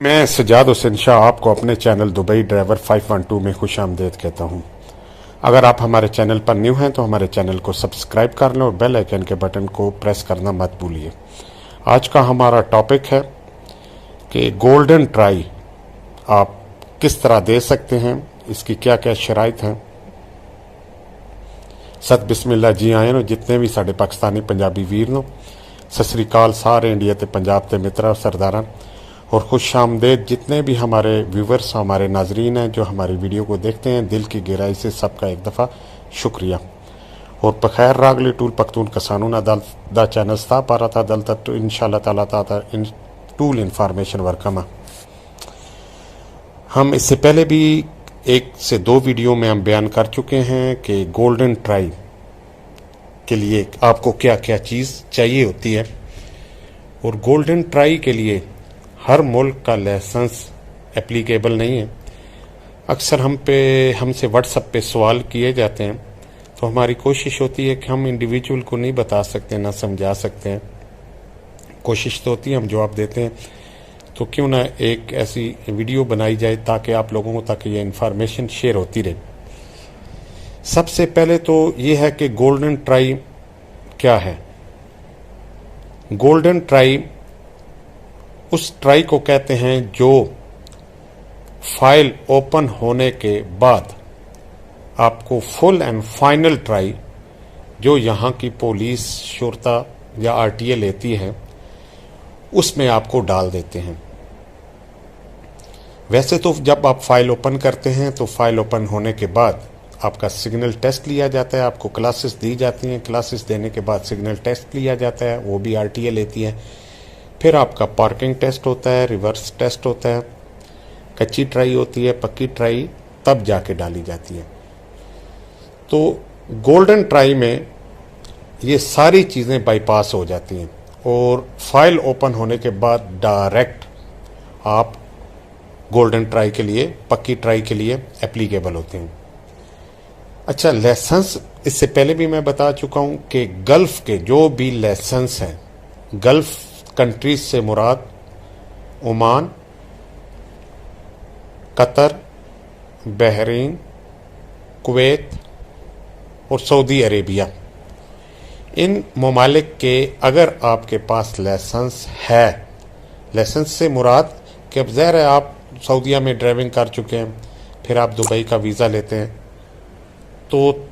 मैं सजाद हुसैन शाह आपको अपने चैनल दुबई ड्राइवर 512 में खुश आमदेद कहता हूं। अगर आप हमारे चैनल पर न्यू हैं तो हमारे चैनल को सब्सक्राइब कर लें और बेल आइकन के बटन को प्रेस करना मत भूलिए। आज का हमारा टॉपिक है कि गोल्डन ट्राई आप किस तरह दे सकते हैं, इसकी क्या क्या शराइत हैं। सत बिस्मिल्लाह जी आए नो जितने भी साढ़े पाकिस्तानी पंजाबी वीर नो, सत श्री अकाल सारे इंडिया ते पंजाब ते मित्र सरदारान और खुश आमदेद जितने भी हमारे व्यूवर्स हमारे नाजरीन हैं जो हमारी वीडियो को देखते हैं। दिल की गहराई से सबका एक दफ़ा शुक्रिया और बखैर रागली टूल पख्तून कसानून अदल दा चैनल स्था पारा था दल तक इंशाल्लाह ताला ता इन टूल इंफॉर्मेशन वर्कमा। हम इससे पहले भी 1 से 2 वीडियो में हम बयान कर चुके हैं कि गोल्डन ट्राई के लिए आपको क्या क्या चीज़ चाहिए होती है। और गोल्डन ट्राई के लिए हर मुल्क का लाइसेंस एप्लीकेबल नहीं है। अक्सर हमसे व्हाट्सएप पे सवाल किए जाते हैं, तो हमारी कोशिश होती है कि हम इंडिविजुअल को नहीं बता सकते ना समझा सकते हैं। कोशिश तो होती है हम जवाब देते हैं, तो क्यों ना एक ऐसी वीडियो बनाई जाए ताकि आप लोगों तक ये इन्फॉर्मेशन शेयर होती रहे। सबसे पहले तो ये है कि गोल्डन ट्राई क्या है। गोल्डन ट्राई उस ट्राई को कहते हैं जो फाइल ओपन होने के बाद आपको फुल एंड फाइनल ट्राई जो यहाँ की पुलिस शुरता या आरटीए लेती है उसमें आपको डाल देते हैं। वैसे तो जब आप फाइल ओपन करते हैं तो फाइल ओपन होने के बाद आपका सिग्नल टेस्ट लिया जाता है, आपको क्लासेस दी जाती हैं। क्लासेस देने के बाद सिग्नल टेस्ट लिया जाता है, वो भी आरटीए लेती है। फिर आपका पार्किंग टेस्ट होता है, रिवर्स टेस्ट होता है, कच्ची ट्राई होती है, पक्की ट्राई तब जाके डाली जाती है। तो गोल्डन ट्राई में ये सारी चीज़ें बाईपास हो जाती हैं और फाइल ओपन होने के बाद डायरेक्ट आप गोल्डन ट्राई के लिए, पक्की ट्राई के लिए एप्लीकेबल होते हैं। अच्छा, लाइसेंस इससे पहले भी मैं बता चुका हूँ कि गल्फ के जो भी लाइसेंस हैं, गल्फ कंट्रीज से मुराद ओमान, कतर, बहरीन, कुवैत और सऊदी अरेबिया, इन ममालिक के अगर आपके पास लाइसेंस है, लाइसेंस से मुराद कि अब ज़ाहिर है आप सऊदीया में ड्राइविंग कर चुके हैं, फिर आप दुबई का वीज़ा लेते हैं, तो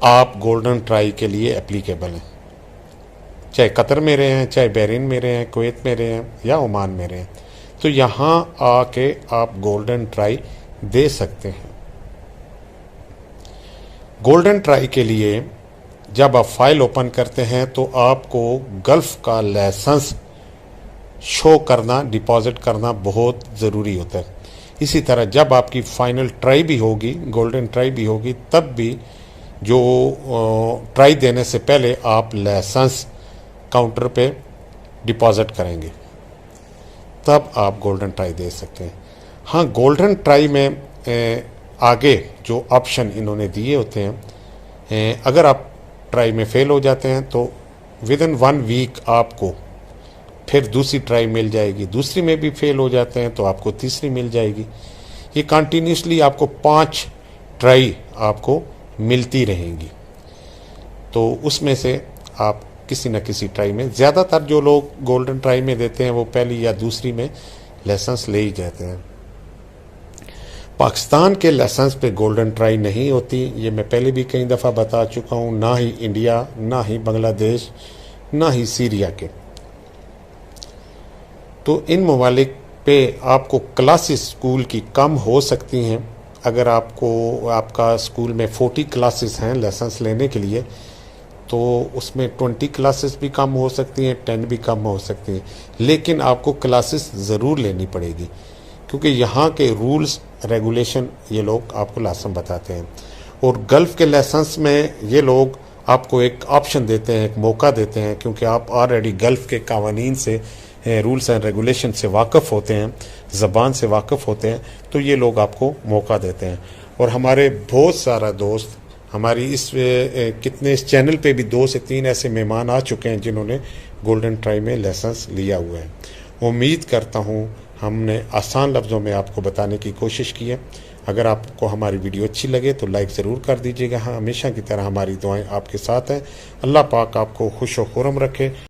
आप गोल्डन ट्राई के लिए एप्लीकेबल हैं। चाहे कतर में रहे हैं, चाहे बहरीन में रहे हैं, कुवैत में रहे हैं या ओमान में रहे हैं, तो यहाँ आके आप गोल्डन ट्राई दे सकते हैं। गोल्डन ट्राई के लिए जब आप फाइल ओपन करते हैं तो आपको गल्फ का लाइसेंस शो करना, डिपॉजिट करना बहुत ज़रूरी होता है। इसी तरह जब आपकी फाइनल ट्राई भी होगी, गोल्डन ट्राई भी होगी, तब भी जो ट्राई देने से पहले आप लाइसेंस काउंटर पे डिपॉजिट करेंगे, तब आप गोल्डन ट्राई दे सकते हैं। हाँ, गोल्डन ट्राई में आगे जो ऑप्शन इन्होंने दिए होते हैं, अगर आप ट्राई में फेल हो जाते हैं तो विदिन 1 वीक आपको फिर दूसरी ट्राई मिल जाएगी। दूसरी में भी फेल हो जाते हैं तो आपको तीसरी मिल जाएगी। ये कंटिन्यूसली आपको 5 ट्राई आपको मिलती रहेंगी। तो उसमें से आप किसी न किसी ट्राई में, ज़्यादातर जो लोग गोल्डन ट्राई में देते हैं वो पहली या दूसरी में लाइसेंस ले ही जाते हैं। पाकिस्तान के लाइसेंस पे गोल्डन ट्राई नहीं होती, ये मैं पहले भी कई दफ़ा बता चुका हूँ। ना ही इंडिया, ना ही बांग्लादेश, ना ही सीरिया के। तो इन ममालिक पे आपको क्लासेस स्कूल की कम हो सकती हैं। अगर आपका स्कूल में 40 क्लासेस हैं लाइसेंस लेने के लिए, तो उसमें 20 क्लासेस भी कम हो सकती हैं, 10 भी कम हो सकती हैं, लेकिन आपको क्लासेस ज़रूर लेनी पड़ेगी क्योंकि यहाँ के रूल्स रेगुलेशन ये लोग आपको लाजम बताते हैं। और गल्फ़ के लाइसेंस में ये लोग आपको एक ऑप्शन देते हैं, एक मौका देते हैं, क्योंकि आप ऑलरेडी गल्फ़ के कावानीन से, रूल्स एंड रेगुलेशन से वाकिफ़ होते हैं, ज़बान से वाकिफ़ होते हैं, तो ये लोग आपको मौका देते हैं। और हमारे बहुत सारा दोस्त, हमारी इस चैनल पे भी 2 से 3 ऐसे मेहमान आ चुके हैं जिन्होंने गोल्डन ट्राई में लाइसेंस लिया हुआ है। उम्मीद करता हूँ हमने आसान लफ्ज़ों में आपको बताने की कोशिश की है। अगर आपको हमारी वीडियो अच्छी लगे तो लाइक ज़रूर कर दीजिएगा। हाँ, हमेशा की तरह हमारी दुआएं आपके साथ हैं। अल्लाह पाक आपको खुश व खुर्रम रखे।